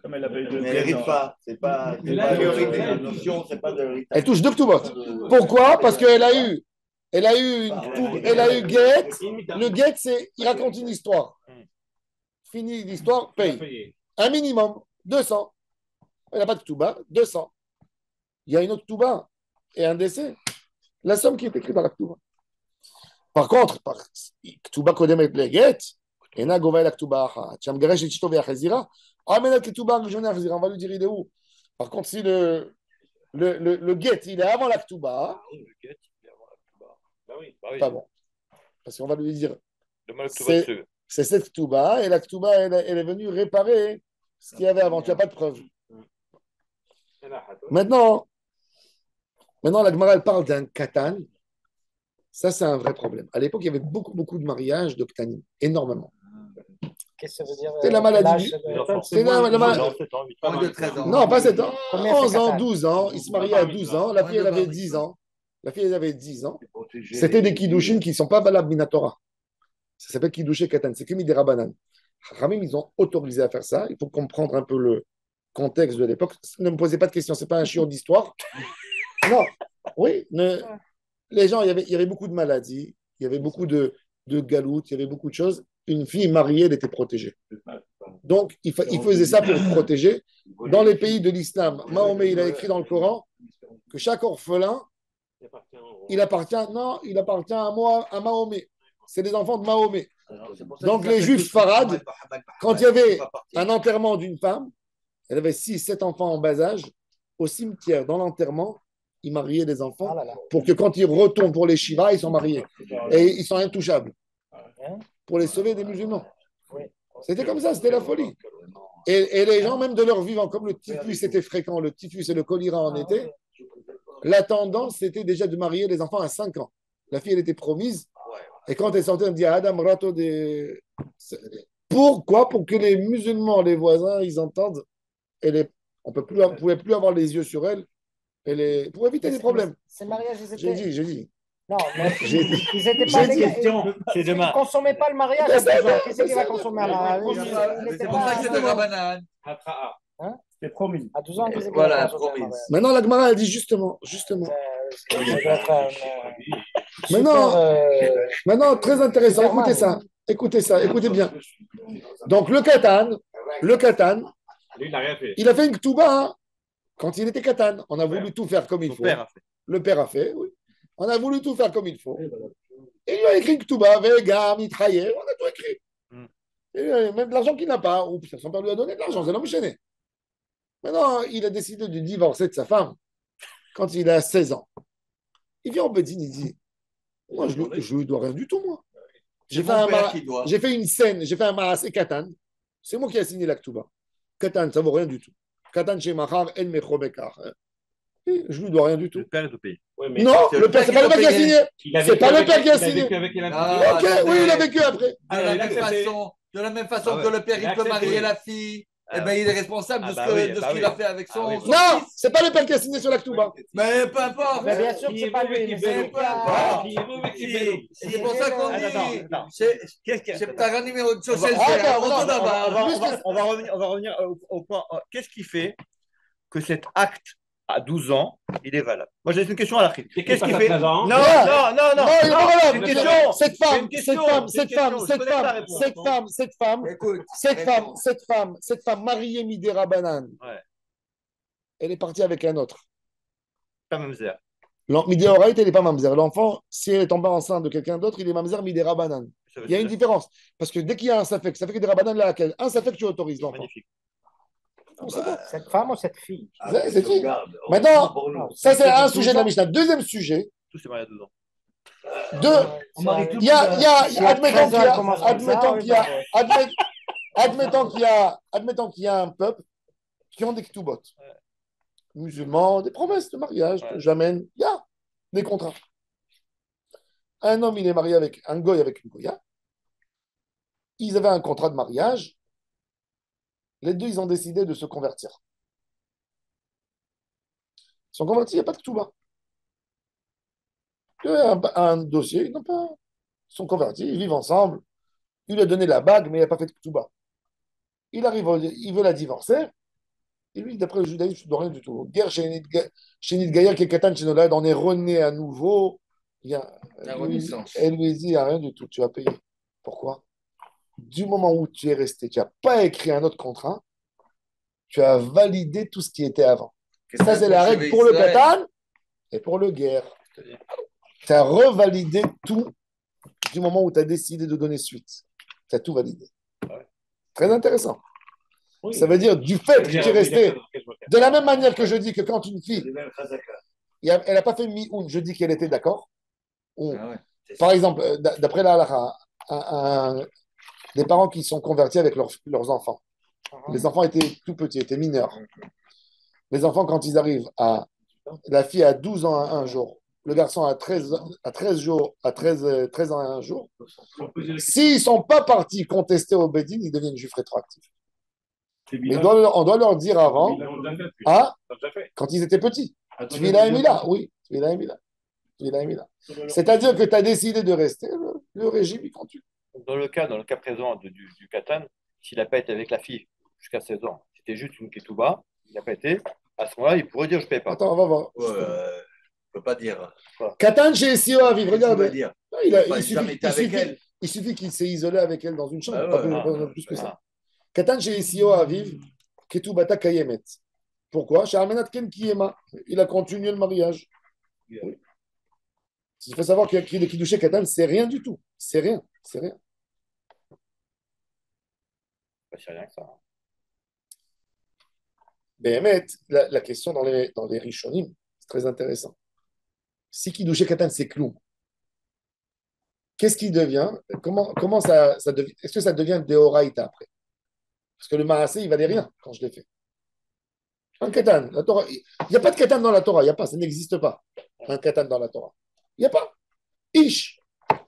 Comme elle a payé deux. Mais elle hérite pas. C'est pas la notion, c'est pas de l'héritage. Elle touche 2 Ktubot. Pourquoi? Parce qu'elle a eu get. Le get, c'est il raconte une histoire. Fini l'histoire, paye. Un minimum, 200. Il n'a pas de Ktuba, 200. Il y a une autre Ktuba et un décès. La somme qui est écrite dans la Ktuba. Par contre, Ktuba Kodemet Leget, et na Gova la Ktuba Achat. Chamgaresh et Chito Veachazira. Amena Ktuba Rishona Achazira. On va lui dire, il est où? Par contre, si le get, il est avant la Ktuba, Le guet, il est avant la Ktuba. Bah oui, bah oui. pas bon. Parce qu'on va lui dire, Le mal Ktuba dessus. c'est cette Ktuba, et la Ktuba, elle est venue réparer ce qu'il y avait avant. Tu n'as pas de preuve. Maintenant, la Gemara, elle parle d'un katan. Ça, c'est un vrai problème. À l'époque, il y avait beaucoup de mariages de ktanim. Énormément. Qu'est-ce que ça veut dire? C'est la maladie. C'est la maladie. Moins de 13 ans. Non, pas 7 ans. Combien 11 c'est ans, katan? 12 ans. Il se mariait à 12 ans. La fille, elle avait 10 ans. C'était des kiddushin qui ne sont pas valables minatora. Ça s'appelle kiddushin katan. C'est que midera banan. Ramim, ils ont autorisé à faire ça. Il faut comprendre un peu le contexte de l'époque. Ne me posez pas de questions. C'est pas un chiot d'histoire. Non. Oui. Les gens, il y avait beaucoup de maladies. Il y avait beaucoup de galoutes. Il y avait beaucoup de choses. Une fille mariée, elle était protégée. Donc, il faisait ça pour protéger. Dans les pays de l'islam, Mahomet, il a écrit dans le Coran que chaque orphelin, il appartient à moi, à Mahomet. C'est des enfants de Mahomet. Donc, les juifs farades, quand il y avait un enterrement d'une femme, elle avait 6-7 enfants en bas âge, au cimetière, dans l'enterrement, ils mariaient des enfants pour que quand ils retournent pour les Shiva, ils sont mariés. Et ils sont intouchables. Pour les sauver des musulmans. C'était comme ça, c'était la folie. Et les gens, même de leur vivant, comme le typhus était fréquent, le typhus et le choléra en été, la tendance, c'était déjà de marier les enfants à 5 ans. La fille, elle était promise. Et quand elle sortait, elle me dit Adam Rato des. Pourquoi? Pour que les musulmans, les voisins, ils entendent. On ne pouvait plus avoir les yeux sur elle. Pour éviter des problèmes. Ces mariages, ils étaient. J'ai dit. Non, mais J'ai dit. ils n'étaient pas J'ai dit. C'est Ils demain. ne consommaient pas le mariage à 12 ans. Qui c'est qui va consommer un mariage? C'est pour ça que c'est de Rabanan. C'est promis. À 12 ans, qui c'est qui Voilà, va consommer un promis. mariage? Maintenant, la Gemara, elle dit justement. Ça doit être Maintenant, très intéressant. Superman. Écoutez ça. Écoutez bien. Donc, le katan, Lui, il n'a rien fait. il a fait une ketouba hein, quand il était katan. On a voulu tout faire comme il Son faut. père a fait. Le père a fait, oui. On a voulu tout faire comme il faut. Et il a écrit ketouba, vega, mitraillé. On a tout écrit. Et même de l'argent qu'il n'a pas. Ou son père lui a donné de l'argent. C'est l'homme chaîné. Maintenant, il a décidé de divorcer de sa femme quand il a 16 ans. Il vient au Bedin, il dit moi, je lui dois rien du tout, moi. J'ai fait une scène, j'ai fait un maas et katan. C'est moi qui ai signé l'actuba. Katan, ça vaut rien du tout. Katan chez Mahar, El Mecho Bekar. Je lui dois rien du tout. Le père est au pays. Ouais, mais Non, le père, c'est pas le père qui a signé. C'est pas le père qui a Il a signé. vécu avec elle. Ah, Ok, oui, il a vécu après. De la même façon que le père, il peut marier la fille. Eh bien, il est responsable de ce qu'il a fait avec son Non, fils. c'est pas le père qui a signé sur l'actuba. Mais peu importe. Mais bien sûr que c'est pas lui. Mais c'est Peu importe. C'est pour ça qu'on dit. C'est pas un numéro de social. On va revenir au point. Qu'est-ce qui fait que cet acte à 12 ans, il est valable? Moi, j'ai une question à la fin. Qu'est-ce qui fait? Non, Non, il est pas valable. C'est une question. Cette femme mariée Midera Banane, Ouais. elle est partie avec un autre. Pas mamzer. Midera Oraït, elle n'est pas mamzer. L'enfant, si elle est tombée enceinte de quelqu'un d'autre, il est mamzer Midera Banane. Il y a une différence. Parce que dès qu'il y a un safek, ça fait que des rabanan là, un safek, tu autorises l'enfant. Magnifique. cette femme ou cette fille? C'est tout. Maintenant, ça c'est un sujet de la Mishnah. Deuxième sujet. Tous ces mariés à 12 ans. Admettons qu'il y a un peuple qui ont des ketubot. Musulmans, des promesses de mariage, j'amène, il y a des contrats. Un homme, il est marié avec un goy avec une goya. Ils avaient un contrat de mariage. Les deux, ils ont décidé de se convertir. Ils sont convertis, il n'y a pas de ketouba. Il y a un dossier, ils n'ont pas. Ils sont convertis, ils vivent ensemble. Il lui a donné la bague, mais il n'a pas fait de ketouba. Il arrive, il veut la divorcer. Et lui, d'après le judaïsme, je ne dois rien du tout. Guerre chez Nid Gaïa, qui est Katan, chez Nolad, on est rené à nouveau. Elle lui dit, il n'y a rien du tout, tu vas payer. Pourquoi? Du moment où tu es resté, tu n'as pas écrit un autre contrat, tu as validé tout ce qui était avant. Qu'est-ce Ça, que c'est la je règle vais pour le Israël katan et pour le guerre. Tu as revalidé tout du moment où tu as décidé de donner suite. Tu as tout validé. Très intéressant. Oui. Ça veut dire, du fait que tu es resté, de la même manière que je dis que quand une fille, C'est même Khazaka. elle n'a pas fait mi-oun, je dis qu'elle était d'accord. Ou, Ah ouais. par exemple, d'après la halakha, des parents qui sont convertis avec leurs enfants. Les enfants étaient tout petits, étaient mineurs. Les enfants, quand ils arrivent à. La fille a 12 ans à un jour, le garçon a 13 jours, à 13 ans à un jour. S'ils ne sont pas partis contester au Bédine, ils deviennent juifs rétroactifs. Mais on doit leur dire avant, quand ils étaient petits. Tvila et Mila, oui. Tvila et Mila. C'est-à-dire que tu as décidé de rester, le régime, il continue. Dans le cas présent du Katan, s'il n'a pas été avec la fille jusqu'à 16 ans, c'était juste une ketouba, il n'a pas été, à ce moment-là, il pourrait dire je ne paye pas. Attends, on va voir. Ouais, je peux pas dire. Katan chez Sio Aviv, regarde. Dire. Il suffit qu'il s'est isolé avec elle dans une chambre, Ah pas plus que ça. Katan chez Sio Aviv, Ketubata Kayemet. Pourquoi? Chez Armenat Ken Kiyema. Il a continué le mariage. Oui. Il faut savoir qu'il y a des Kiddushé Katan, c'est rien du tout. C'est rien. C'est rien que ça. Mais la question dans les Rishonim, c'est très intéressant. Si Kiddushé Katan, c'est clou, qu'est-ce qui devient? Comment ça devient? Est-ce que ça devient Deoraita après? Parce que le Maasé, il valait rien quand je l'ai fait. Un Katan, la Torah, il n'y a pas de Katan dans la Torah, il n'y a pas, ça n'existe pas. Un Katan dans la Torah. Il n'y a pas. Ish.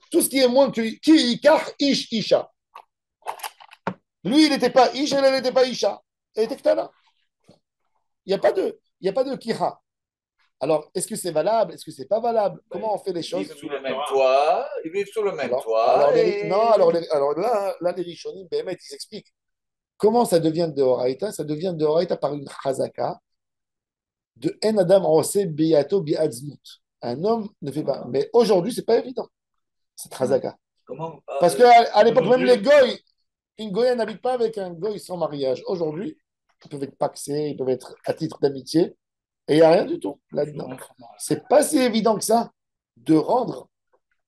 Tout ce qui est moins que Ki Ikar, Ish, Isha. Lui, il n'était pas Ish, elle n'était pas Isha. Elle était Ktana. Il n'y a pas de Kira. Alors, est-ce que c'est valable? Est-ce que c'est pas valable? Comment on fait les choses? Ils vivent sous le même toit. Ils vivent sous le même toit. Alors là, les Rishonim, Béhémet, ils expliquent. Comment ça devient de Horaïta? Ça devient de Horaïta par une chazaka de En Adam Ose Beyato Biadzmut. Un homme ne fait pas. Mais aujourd'hui, c'est pas évident, cette chazaka. Parce qu'à l'époque, même les goy, une goy n'habite pas avec un goy sans mariage. Aujourd'hui, ils peuvent être paxés, ils peuvent être à titre d'amitié, et il n'y a rien du tout là-dedans. C'est pas si évident que ça de rendre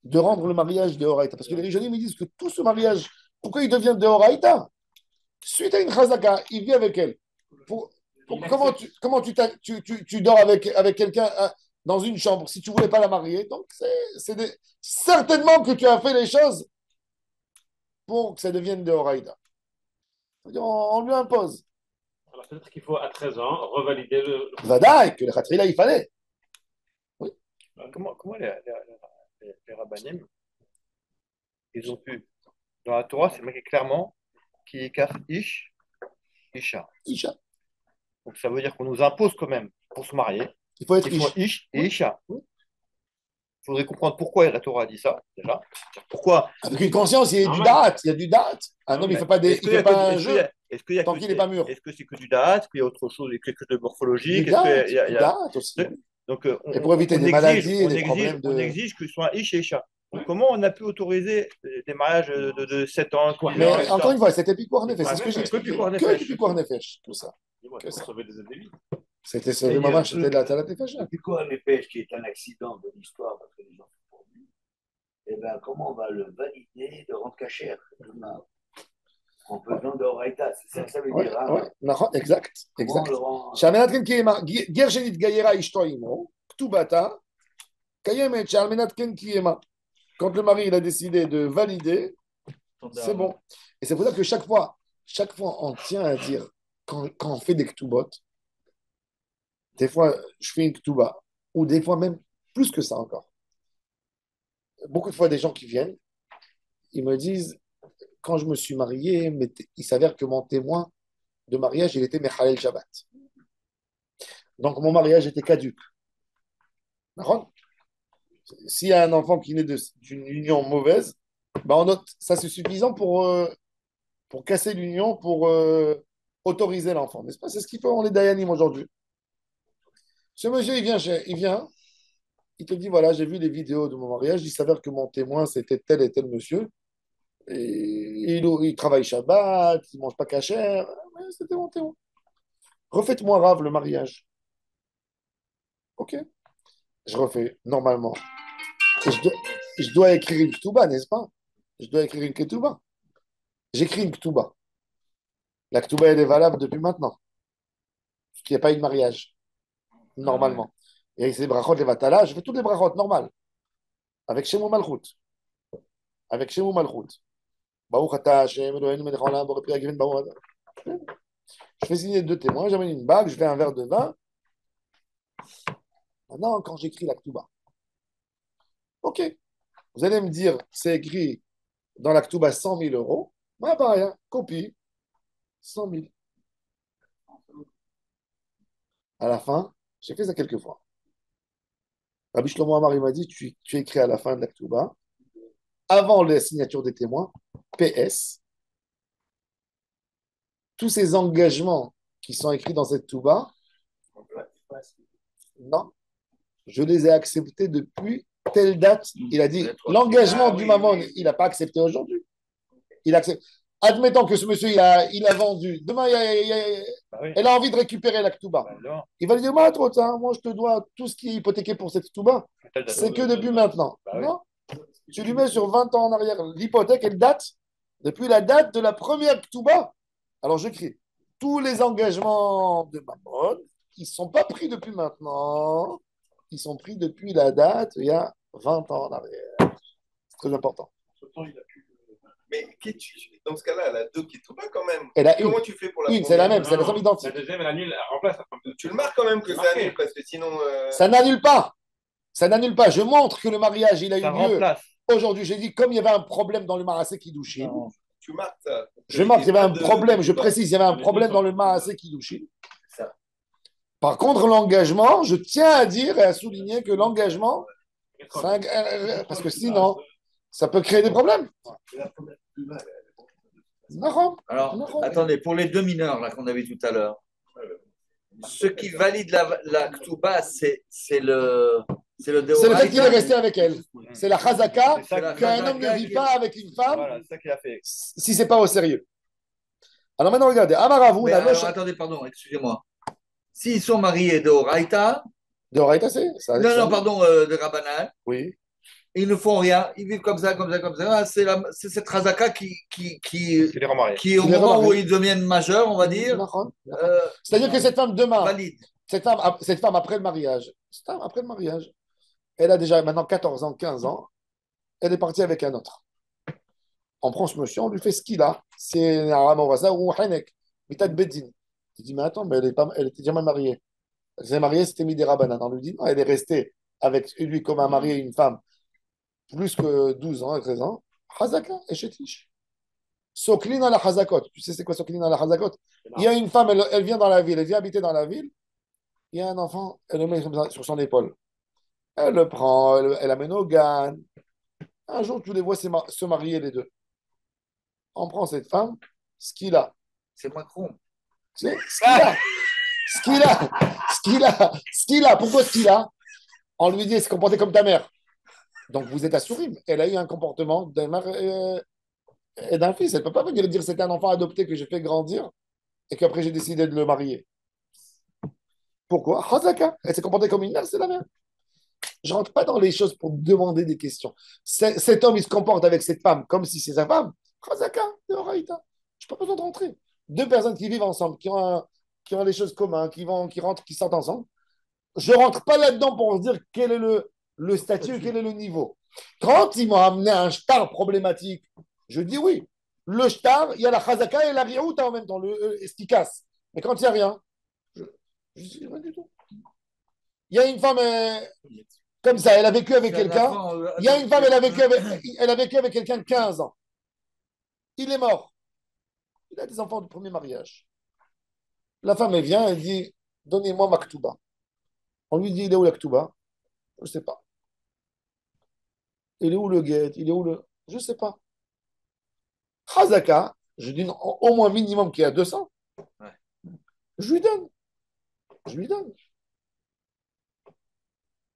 le mariage de Horaïta. Parce que les Rishonim me disent que tout ce mariage, pourquoi il devient de Horaïta? Suite à une chazaka, il vit avec elle. Comment tu dors avec quelqu'un dans une chambre si tu ne voulais pas la marier? Donc, certainement que tu as fait les choses pour que ça devienne de Horaïda. On lui impose. Alors peut-être qu'il faut à 13 ans revalider le. Vadaï, que le khatrila, il fallait. Oui. Comment les rabbanim, ils ont pu, dans la Torah, c'est marqué clairement qui écarte Ish, Isha. Donc ça veut dire qu'on nous impose quand même, pour se marier, il faut être Ish et Isha. Il faudrait comprendre pourquoi la Torah a dit ça, déjà. Pourquoi? Avec une conscience, il y a du da'at. Il y a du da'at. Un homme, il ne fait pas un jeu tant qu'il n'est pas mûr. Est-ce que c'est que du da'at? Est-ce qu'il y a autre chose, quelque chose de morphologique? Du da'at aussi. Donc, et pour éviter des maladies, des problèmes on exige que ce soit Ish et Isha. Donc, comment on a pu autoriser des mariages de 7 ans? Mais encore une fois, c'était Pikuar Nefesh. C'est ce que j'ai expliqué. Que Pikuar Nefesh, tout ça. C'était sauvé maman, c'était de la Talat Nefesh. Pikuar Nefesh, qui est un accident de l'histoire, parce que les gens sont pour lui. Eh bien, comment on va le valider de rendre cachère en faisant de Horaïta? C'est ça que ça veut dire. Oui, exact. Shalmenatken Kiyema, Gergenit Gayera Ishtoimo, Ktubata, Kayemet, Shalmenatken Kiyema. Quand le mari il a décidé de valider, c'est bon. Et c'est pour ça que chaque fois, on tient à dire, quand on fait des ktubot, des fois, je fais une ktuba, ou des fois même plus que ça encore. Beaucoup de fois, des gens qui viennent, ils me disent, quand je me suis marié, mais il s'avère que mon témoin de mariage, il était Mechalel Shabbat. Donc, mon mariage était caduque. D'accord? S'il y a un enfant qui naît d'une union mauvaise, ben on note, ça c'est suffisant pour casser l'union, pour autoriser l'enfant. N'est-ce pas? C'est ce qu'ils font les Dayanim aujourd'hui. Ce monsieur, il vient, il te dit, voilà, j'ai vu les vidéos de mon mariage, il s'avère que mon témoin, c'était tel et tel monsieur, et il travaille Shabbat, il ne mange pas cachère, c'était mon témoin. Refaites-moi Rav le mariage. Ok. Je refais normalement. Et je dois écrire une ketouba, n'est-ce pas? Je dois écrire une ketouba. J'écris une ketouba. La ketouba, elle est valable depuis maintenant. Parce qu'il n'y a pas eu de mariage, normalement. Et avec ces brachot, les vatala, je fais toutes les brachot normales. Avec Shemou Malchut. Avec Shemou Malchut. Baruch ata Hashem, Eloheinu melech haolam, borei pri hagivin, baruch ata. Je fais signer 2 témoins, j'amène une bague, je fais un verre de vin. Maintenant, quand j'écris la ketouba, ok, vous allez me dire, c'est écrit dans la ketouba 100 000 euros. Bah, pas rien, copie, 100 000. À la fin, j'ai fait ça quelques fois. Rabbi Shlomo Amar, il m'a dit, tu écris à la fin de la ketouba, avant la signature des témoins, PS, tous ces engagements qui sont écrits dans cette ketouba, non, je les ai acceptés depuis telle date. Il a dit, l'engagement du maman, il n'a pas accepté aujourd'hui. Il accepte. Admettons que ce monsieur, il a vendu. Demain, elle a envie de récupérer la ketouba. Il va lui dire, moi, trop tard, moi, je te dois tout ce qui est hypothéqué pour cette ketouba. C'est que depuis maintenant. Non, tu lui mets sur 20 ans en arrière. L'hypothèque, elle date depuis la date de la première ketouba. Alors, j'écris tous les engagements de maman, ils ne sont pas pris depuis maintenant. Ils sont pris depuis la date, il y a 20 ans en arrière. C'est très important. Mais dans ce cas-là, elle a 2 ketouba quand même. Elle a Comment tu fais pour la une, c'est la même, c'est la somme La identique. deuxième, elle annule, elle remplace. Tu le marques quand même que ça annule, parce que sinon. Ça n'annule pas. Ça n'annule pas. Je montre que le mariage, il a eu Ça lieu. remplace. Aujourd'hui, j'ai dit, comme il y avait un problème dans le Marasé Kiddushin, Tu marques ça. je marque qu'il y avait un problème, je précise, il y avait un problème dans le Marasé Kiddushin. Par contre, l'engagement, je tiens à dire et à souligner que l'engagement, parce que sinon, ça peut créer des problèmes. Non, Alors, non. attendez, pour les 2 mineurs là qu'on avait tout à l'heure, ce qui valide la Ketouba, c'est le C'est le fait qu'il est resté avec elle. C'est la chazaka C'est la qu'un chazaka homme ne vit pas avec une femme Voilà, c'est ça qu'il a fait. si c'est pas au sérieux. Alors maintenant, regardez. Amaravu, Mais la alors, loche attendez, pardon, excusez-moi. S'ils sont mariés de Horaïta, de Horaïta, c'est ça. non, pardon, de Rabbanan, Oui. ils ne font rien, ils vivent comme ça, comme ça, comme ça. C'est cette Razaka qui, Il est remarié. au moment où ils deviennent majeurs, on va dire, C'est-à-dire que cette femme demain, valide. cette femme après le mariage, elle a déjà maintenant 14 ans, 15 ans, elle est partie avec un autre. On prend ce monsieur, on lui fait ce qu'il a. C'est un Ramavasa ou un Hanek, Mitat Beddin. Il dit, mais attends, mais elle était jamais mariée. Elle s'est mariée, c'était Midera Banan. On lui dit, non, elle est restée avec lui comme un mari et une femme plus que 12 ans et 13 ans. Hazaka et Shetish. Soklin à la Hazakot. Tu sais c'est quoi Soklin à la Hazakot? Il y a une femme, elle vient dans la ville, elle vient habiter dans la ville. Il y a un enfant, elle le met comme ça, sur son épaule. Elle le prend, elle l'amène au GAN. Un jour, tu les vois se marier les deux. On prend cette femme, ce qu'il a. C'est Macron. C'est ce qu'il a. Ce qu'il a. Ce qu'il a. Ce qu'il a. Pourquoi ce qu'il a? On lui dit, elle s'est comportée comme ta mère. Donc vous êtes à Sourim. Elle a eu un comportement d'un mère et d'un fils. Elle ne peut pas venir dire c'est un enfant adopté que j'ai fait grandir et qu'après j'ai décidé de le marier. Pourquoi? Hazaka. Elle s'est comportée comme une mère, c'est la mère. Je ne rentre pas dans les choses pour demander des questions. Cet homme, il se comporte avec cette femme comme si c'est sa femme. Hazaka, de Horaïta. Je n'ai pas besoin de rentrer. 2 personnes qui vivent ensemble, qui ont des choses communes, qui rentrent, qui sortent ensemble. Je ne rentre pas là-dedans pour se dire quel est le statut, quel est le niveau. Quand ils m'ont amené un shtar problématique, je dis oui. Le shtar, il y a la chazaka et la riouta en même temps, ce qui casse. Mais quand il n'y a rien, je dis rien du tout. Il y a une femme comme ça, elle a vécu avec quelqu'un. Il y a une femme, elle a vécu avec quelqu'un 15 ans. Il est mort. Il a des enfants du premier mariage. La femme, elle vient, elle dit, donnez-moi ma ketouba. On lui dit, il est où la ketouba? Je ne sais pas. Il est où le guet? Il est où le... Je ne sais pas. Chazaka, je dis au moins minimum qu'il y a 200. Ouais. Je lui donne. Je lui donne.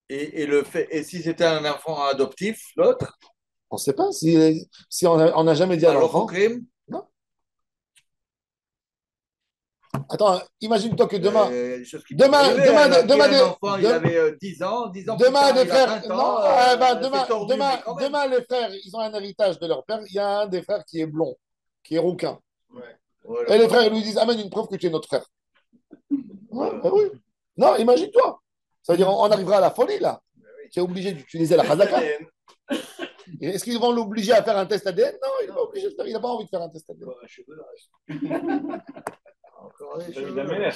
Et si c'était un enfant adoptif, l'autre? On ne sait pas si on n'a jamais dit à Alors, l'enfant. crime? Non. Attends, imagine-toi que demain, Il y a des choses qui demain, peuvent arriver, demain, hein. demain, Un enfant, il avait 10 ans, 10 ans plus demain, tard, des il a frères, 20 non, ans, demain, c'est tordu, mais quand même. demain, les frères, ils ont un héritage de leur père. Il y a un des frères qui est blond, qui est rouquin. Voilà. Et les frères ils lui disent, amène une preuve que tu es notre frère. Ouais, bah oui. Non, imagine-toi. Ça veut dire, on arrivera à la folie, là. Tu es obligé d'utiliser la chazaka. Est-ce qu'ils vont l'obliger à faire un test ADN? Non, il n'est pas obligé de faire. Il n'a pas envie de faire un test ADN. David Améler.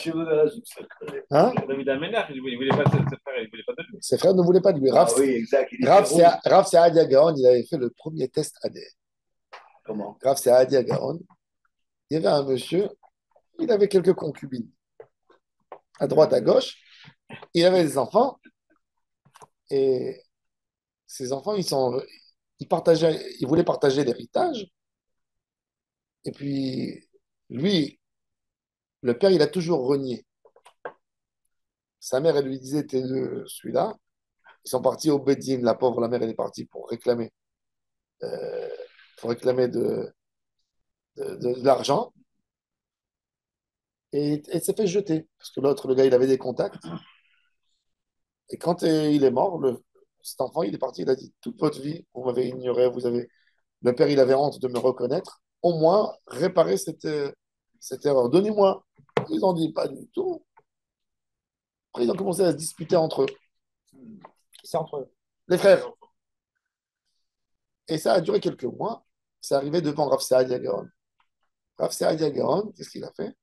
Hein? David Améler, il ne voulait pas de ses frères, il ne voulait pas de lui. Ses frères ne voulaient pas de lui. Ah oui, exact. Rav Saadia Gaon, il avait fait le premier test ADN. Comment? Rav Saadia Gaon, il y avait un monsieur, il avait quelques concubines. À droite, à gauche, il avait des enfants. Et ces enfants, ils voulaient partager l'héritage. Et puis, lui, le père, il a toujours renié. Sa mère, elle lui disait, t'es celui-là. Ils sont partis au Beddin. La pauvre, la mère, elle est partie pour réclamer, de l'argent. Et elle s'est fait jeter. Parce que l'autre, le gars, il avait des contacts. Et quand il est mort, cet enfant, il est parti. Il a dit, toute votre vie, vous m'avez ignoré. Le père, il avait honte de me reconnaître. Au moins, réparer cette erreur. Donnez-moi. Ils ont dit, pas du tout. Après, ils ont commencé à se disputer entre eux. C'est entre eux. Les frères. Et ça a duré quelques mois. C'est arrivé devant Rav Saadia Gaon. Rav Saadia Gaon, qu'est-ce qu'il a fait?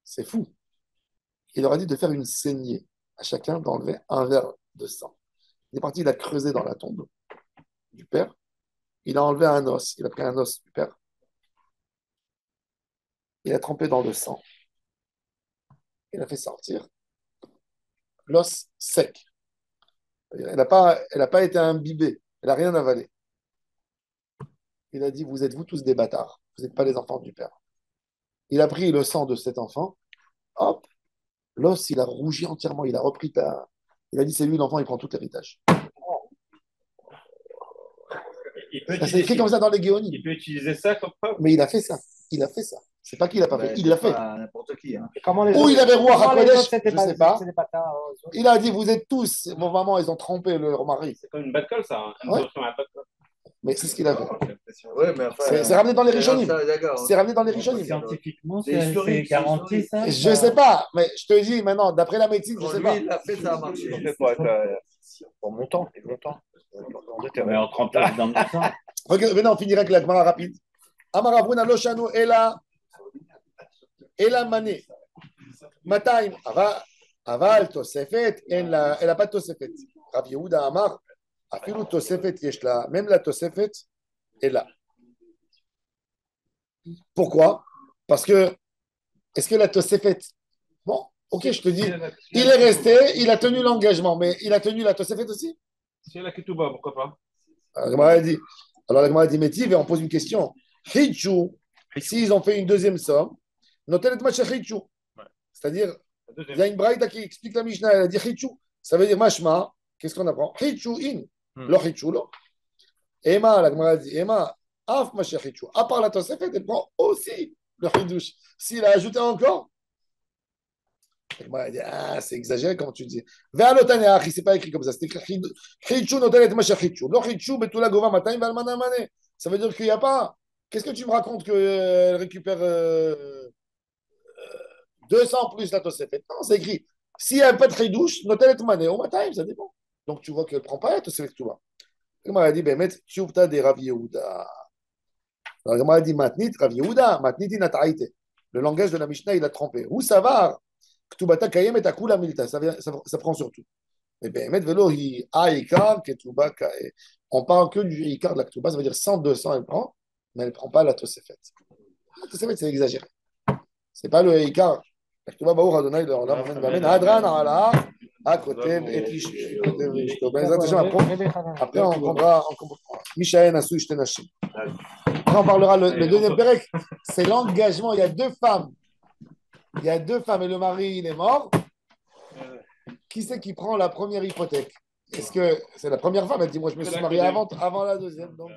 C'est fou. Il leur a dit de faire une saignée à chacun, d'enlever un verre de sang. Il est parti, il a creusé dans la tombe du père. Il a enlevé un os. Il a pris un os du père. Il a trempé dans le sang. Il a fait sortir l'os sec. Elle n'a pas été imbibée. Elle n'a rien avalé. Il a dit, vous êtes vous tous des bâtards. Vous n'êtes pas les enfants du père. Il a pris le sang de cet enfant. Hop, l'os, il a rougi entièrement. Il a repris Il a dit, c'est lui l'enfant, il prend tout l'héritage. Ça s'est écrit comme ça dans les Géonies. Il peut utiliser ça comme preuve. Mais il a fait ça. Il a fait ça. C'est pas qu'il l'a pas fait. Il l'a fait. N'importe qui. Hein. Ou il avait roi HaKodesh, je ne sais pas. Bâtards, Il a dit, vous êtes tous, vos mamans, ils ont trompé leur mari. C'est comme une bad call, ça. Hein. Ouais. Mais c'est ce qu'il a fait. Ouais, mais enfin, c'est ramené dans les Rishonim. D'accord. C'est ramené dans les Rishonim. Scientifiquement, C'est historique, c'est garanti, ça? Je ne sais pas, mais je te dis maintenant, d'après la médecine, je ne sais Lui, pas. il a fait, ça a marché. pour mon temps, et longtemps. Mais en 30 ans, dans le sang. Venez, on finira avec la Gemara rapide. Amaravuna loshanu ela mané. Mataim, aval tosefet, elle n'a pas de tosefet. Rav Yehuda Amar, afilu tosefet yeshla, même la tosefet est là. Pourquoi? Parce que, est-ce que la tosefet, bon, ok, je te dis, il est resté, il a tenu l'engagement, mais il a tenu la tosefet aussi? Si la ketouba, pourquoi pas? Alors la Gemara dit, Métiv, et on pose une question. Hichu, s'ils ont fait une deuxième somme, notelet macha hichu. C'est-à-dire, il y a une braïta qui explique la Mishnah, elle a dit hichu. Ça veut dire mashma, qu'est-ce qu'on apprend? Hichu in, lo hichu lo. Ema, la Gemara dit, Ema, af macha hichu. À part la tosefet, elle prend aussi le hidush. S'il a ajouté encore, la Gemara dit, ah, c'est exagéré comme tu dis. Ve'alotane achi, c'est pas écrit comme ça, c'est écrit hichu notelet macha hichu. Lo hichu betula gova matayim ve'almana mane. Ça veut dire qu'il n'y a pas. Qu'est-ce que tu me racontes qu'elle récupère 200 plus la Tosefet? Non, c'est écrit. S'il n'y a pas de chidouche, notelet mané, au matin, ça dépend. Donc tu vois qu'elle ne prend pas la Tosefet tout va. Comment elle a dit, ben, met tchoupta de Rav Yehuda. Alors, comment elle a dit, matnit, Rav Yehuda, matnit inataïte. Le langage de la Mishnah, il a trompé. Où ça va? Ktubata kayem et akula milta. Ça prend surtout. Mais ben, met velo hi aïkar, ketuba kae. On parle que du ikar de la Ktuba, ça veut dire 100, 200, elle prend. Mais elle ne prend pas la Tosefet. La Tosefet, c'est exagéré. Ce n'est pas le Ikar. La Ktuba Baour Adonai, Hadran, Ala, à côté, et après, on comprendra. Mishaël, Nassou, Ishtenashim. Après, on parlera le deuxième Pérec. C'est l'engagement. Il y a deux femmes. Il y a deux femmes et le mari, il est mort. Qui c'est qui prend la première hypothèque? Est-ce que c'est la première femme? Elle dit, moi, je me suis marié avant la deuxième. Donc...